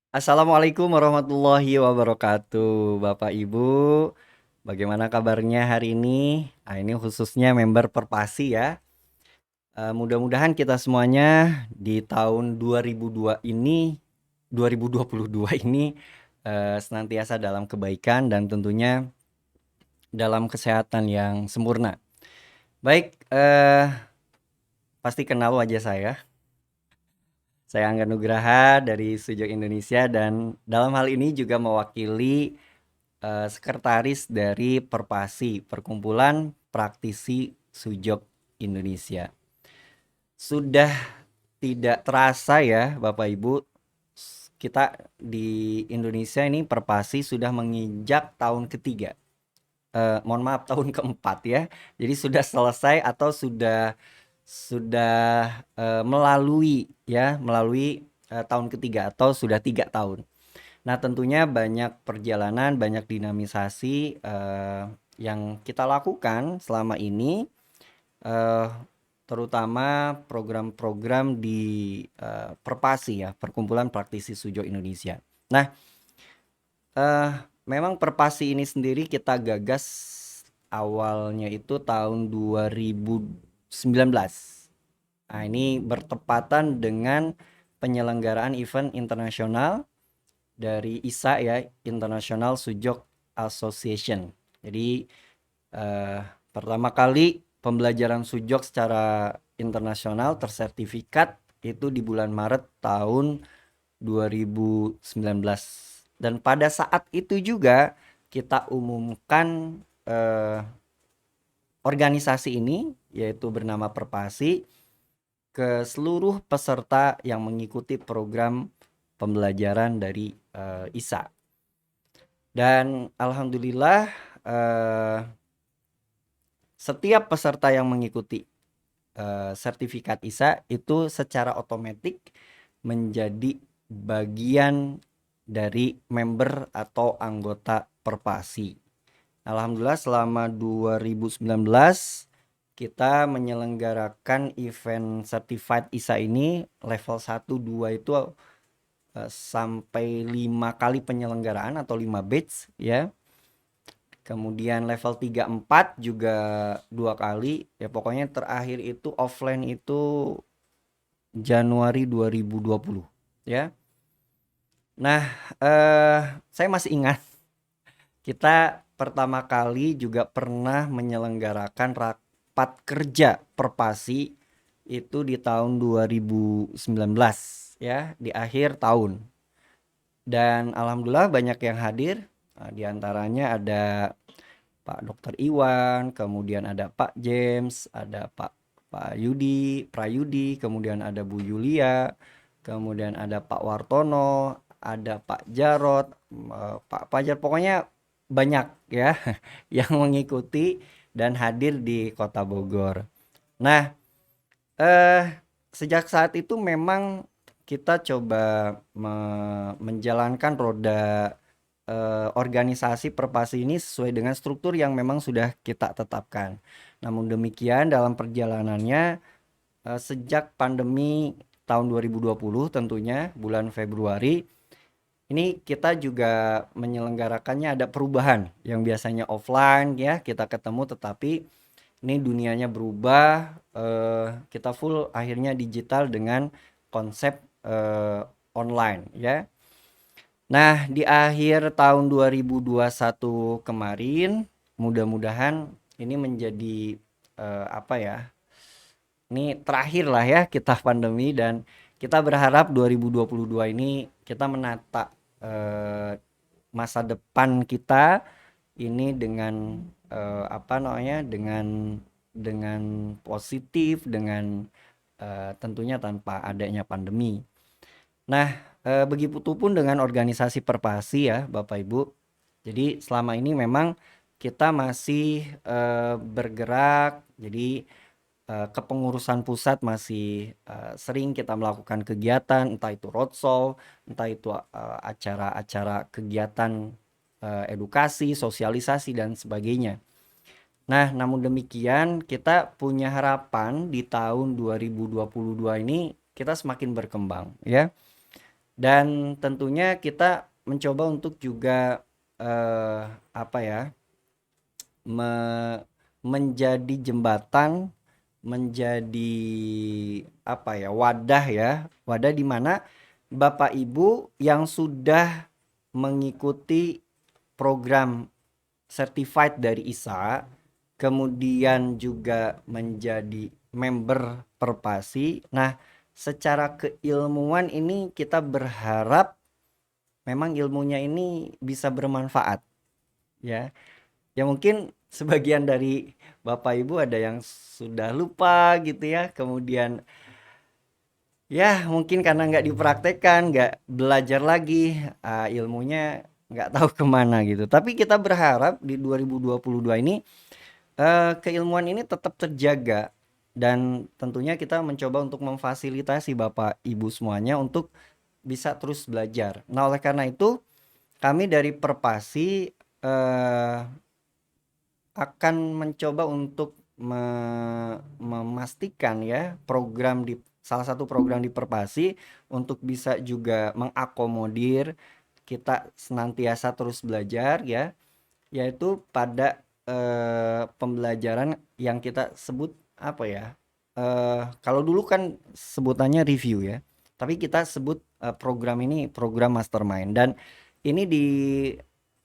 Assalamualaikum warahmatullahi wabarakatuh, Bapak Ibu. Bagaimana kabarnya hari ini? Ini khususnya member Perpasi ya. Mudah-mudahan kita semuanya di tahun 2022 ini senantiasa dalam kebaikan dan tentunya dalam kesehatan yang sempurna. Baik, pasti kenal wajah saya. Saya Angga Nugraha dari Sujok Indonesia dan dalam hal ini juga mewakili sekretaris dari Perpasi, Perkumpulan Praktisi Sujok Indonesia. Sudah tidak terasa ya Bapak Ibu, kita di Indonesia ini Perpasi sudah menginjak tahun ketiga. Mohon maaf, tahun keempat ya. Jadi sudah selesai atau sudah melalui tahun ketiga atau sudah 3 tahun. Nah, tentunya banyak perjalanan, banyak dinamisasi yang kita lakukan selama ini, eh, terutama program-program di Perpasi ya, Perkumpulan Praktisi Sujo Indonesia. Nah, eh, memang Perpasi ini sendiri kita gagas awalnya itu tahun 2019. Nah, ini bertepatan dengan penyelenggaraan event internasional dari ISA ya, International Sujok Association. Jadi eh, pertama kali pembelajaran sujok secara internasional tersertifikat itu di bulan Maret tahun 2019. Dan pada saat itu juga kita umumkan organisasi ini yaitu bernama Perpasi ke seluruh peserta yang mengikuti program pembelajaran dari ISA. Dan alhamdulillah setiap peserta yang mengikuti sertifikat ISA itu secara otomatis menjadi bagian dari member atau anggota Perpasi. Alhamdulillah selama 2019 kita menyelenggarakan event certified ISA ini level 1 2 itu sampai 5 kali penyelenggaraan atau 5 batch ya. Kemudian level 3 4 juga 2 kali. Ya pokoknya terakhir itu offline itu Januari 2020 ya. Nah, saya masih ingat kita pertama kali juga pernah menyelenggarakan rapat kerja Perpasi itu di tahun 2019 ya, di akhir tahun. Dan alhamdulillah banyak yang hadir. Di antaranya ada Pak Dr. Iwan, kemudian ada Pak James, ada Pak Yudi, Prayudi, kemudian ada Bu Yulia, kemudian ada Pak Wartono, ada Pak Jarot, Pak Pajar, pokoknya banyak ya yang mengikuti dan hadir di Kota Bogor. Nah, sejak saat itu memang kita coba menjalankan roda organisasi Perpasi ini sesuai dengan struktur yang memang sudah kita tetapkan. Namun demikian dalam perjalanannya sejak pandemi tahun 2020 tentunya bulan Februari ini kita juga menyelenggarakannya ada perubahan yang biasanya offline ya kita ketemu, tetapi ini dunianya berubah, kita full akhirnya digital dengan konsep online ya. Nah, di akhir tahun 2021 kemarin, mudah-mudahan ini menjadi apa ya? Ini terakhir lah ya kita pandemi, dan kita berharap 2022 ini kita menata masa depan kita ini dengan apa namanya? Dengan positif, dengan tentunya tanpa adanya pandemi. Nah, begitupun dengan organisasi Perpasi ya, Bapak Ibu. Jadi selama ini memang kita masih bergerak, jadi kepengurusan pusat masih sering kita melakukan kegiatan, entah itu roadshow, entah itu acara-acara kegiatan edukasi, sosialisasi, dan sebagainya. Nah, namun demikian kita punya harapan di tahun 2022 ini kita semakin berkembang ya. Dan tentunya kita mencoba untuk juga apa ya, menjadi jembatan, menjadi apa ya, wadah di mana Bapak Ibu yang sudah mengikuti program certified dari ISA, kemudian juga menjadi member Perpasi. Nah, secara keilmuan ini kita berharap memang ilmunya ini bisa bermanfaat ya. Ya mungkin sebagian dari Bapak Ibu ada yang sudah lupa gitu ya, kemudian ya mungkin karena nggak dipraktekkan, nggak belajar lagi, ilmunya nggak tahu kemana gitu. Tapi kita berharap di 2022 ini keilmuan ini tetap terjaga dan tentunya kita mencoba untuk memfasilitasi Bapak Ibu semuanya untuk bisa terus belajar. Nah, oleh karena itu kami dari Perpasi akan mencoba untuk memastikan ya salah satu program di Perpasi untuk bisa juga mengakomodir kita senantiasa terus belajar ya, yaitu pada pembelajaran yang kita sebut apa ya, kalau dulu kan sebutannya review ya, tapi kita sebut program ini program mastermind. Dan ini di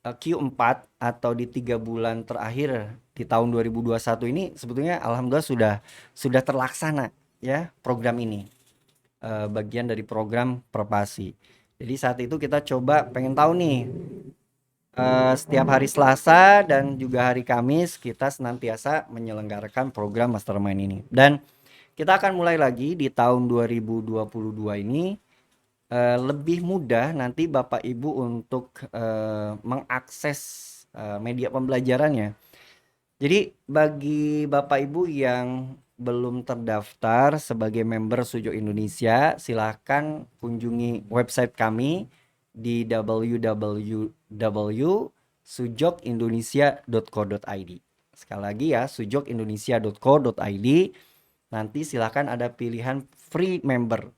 Q4 atau di 3 bulan terakhir di tahun 2021 ini sebetulnya alhamdulillah sudah terlaksana ya program ini, bagian dari program Perpasi. Jadi saat itu kita coba pengen tahu nih, setiap hari Selasa dan juga hari Kamis kita senantiasa menyelenggarakan program mastermind ini. Dan kita akan mulai lagi di tahun 2022 ini, lebih mudah nanti Bapak Ibu untuk mengakses media pembelajarannya. Jadi bagi Bapak Ibu yang belum terdaftar sebagai member Sujo Indonesia, silahkan kunjungi website kami di www.sujokindonesia.co.id. Sekali lagi ya, sujokindonesia.co.id. Nanti silahkan ada pilihan free member.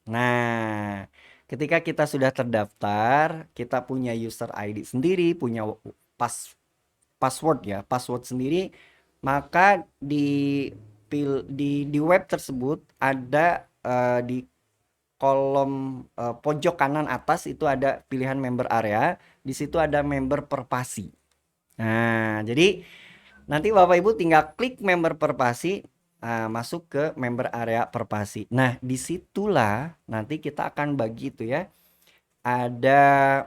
Nah, ketika kita sudah terdaftar, kita punya user ID sendiri, punya password sendiri, maka di web tersebut ada di kolom pojok kanan atas itu ada pilihan member area, di situ ada member Perpasi. Nah, jadi nanti Bapak Ibu tinggal klik member Perpasi, masuk ke member area Perpasi. Nah, disitulah nanti kita akan bagi itu ya. Ada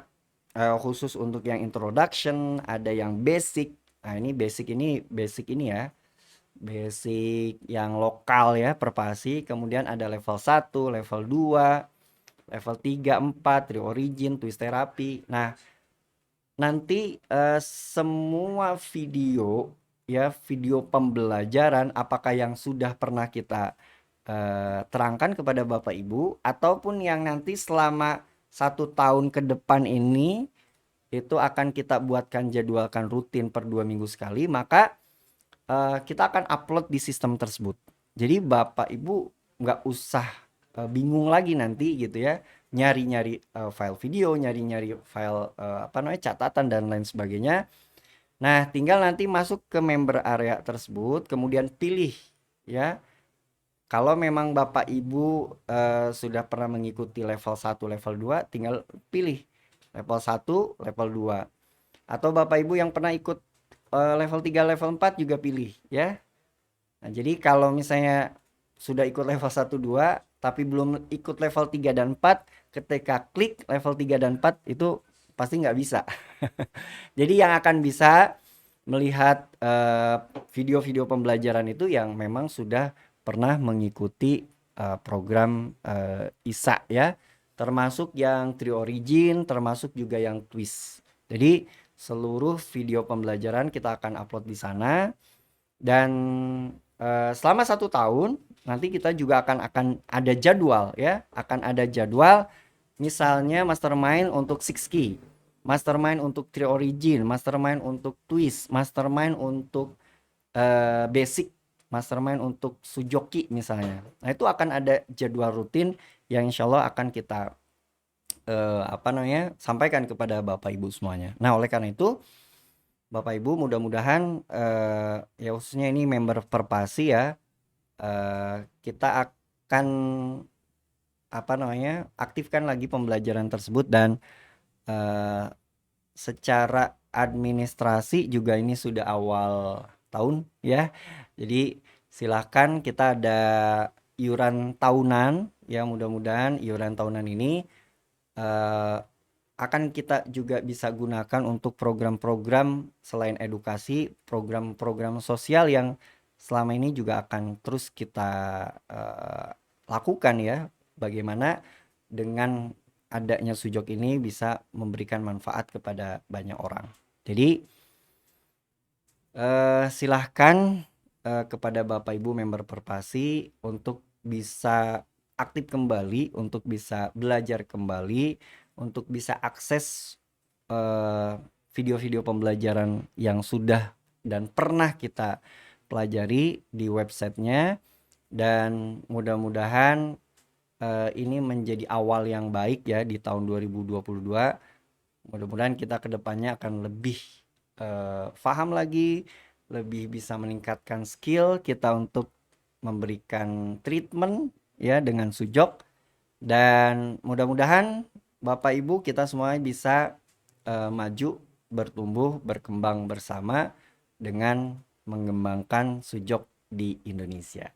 khusus untuk yang introduction, ada yang basic. Nah, ini basic ini ya. Basic yang lokal ya, Perpasi. Kemudian ada level 1, level 2, level 3, 4, Tree Origin, Twist Therapy. Nah, nanti semua video ya, video pembelajaran apakah yang sudah pernah kita terangkan kepada Bapak Ibu ataupun yang nanti selama 1 tahun ke depan ini itu akan kita buatkan jadwalkan rutin per 2 minggu sekali, maka kita akan upload di sistem tersebut. Jadi Bapak Ibu nggak usah bingung lagi nanti gitu ya, nyari-nyari file video, nyari-nyari file catatan dan lain sebagainya. Nah, tinggal nanti masuk ke member area tersebut, kemudian pilih ya. Kalau memang Bapak Ibu sudah pernah mengikuti level 1, level 2, tinggal pilih level 1, level 2. Atau Bapak Ibu yang pernah ikut level 3, level 4 juga pilih ya. Nah, jadi kalau misalnya sudah ikut level 1, 2 tapi belum ikut level 3 dan 4, ketika klik level 3 dan 4 itu pasti nggak bisa. Jadi yang akan bisa melihat video-video pembelajaran itu yang memang sudah pernah mengikuti program ISA ya, termasuk yang Tree Origin, termasuk juga yang Twist. Jadi seluruh video pembelajaran kita akan upload di sana. Dan selama 1 tahun nanti kita juga akan ada jadwal ya, akan ada jadwal misalnya mastermind untuk Six Key, mastermind untuk Tree Origin, mastermind untuk Twist, mastermind untuk basic, mastermind untuk Sujoki misalnya. Nah, itu akan ada jadwal rutin yang insya Allah akan kita sampaikan kepada Bapak Ibu semuanya. Nah, oleh karena itu Bapak Ibu mudah-mudahan ya khususnya ini member Perpasi ya, kita akan aktifkan lagi pembelajaran tersebut dan eh, secara administrasi juga ini sudah awal tahun ya. Jadi silahkan, kita ada iuran tahunan ya, mudah-mudahan iuran tahunan ini eh, akan kita juga bisa gunakan untuk program-program selain edukasi, program-program sosial yang selama ini juga akan terus kita eh, lakukan ya. Bagaimana dengan adanya Sujok ini bisa memberikan manfaat kepada banyak orang. Jadi silahkan kepada Bapak Ibu member Perpasi untuk bisa aktif kembali, untuk bisa belajar kembali, untuk bisa akses eh, video-video pembelajaran yang sudah dan pernah kita pelajari di websitenya. Dan mudah-mudahan ini menjadi awal yang baik ya di tahun 2022. Mudah-mudahan kita kedepannya akan lebih paham lagi, lebih bisa meningkatkan skill kita untuk memberikan treatment ya dengan Sujok. Dan mudah-mudahan Bapak Ibu kita semua bisa maju, bertumbuh, berkembang bersama dengan mengembangkan Sujok di Indonesia.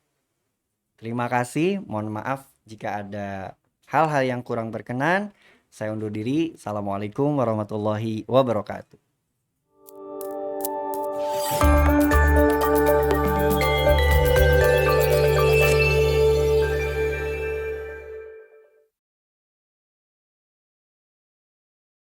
Terima kasih, mohon maaf jika ada hal-hal yang kurang berkenan. Saya undur diri. Assalamualaikum warahmatullahi wabarakatuh.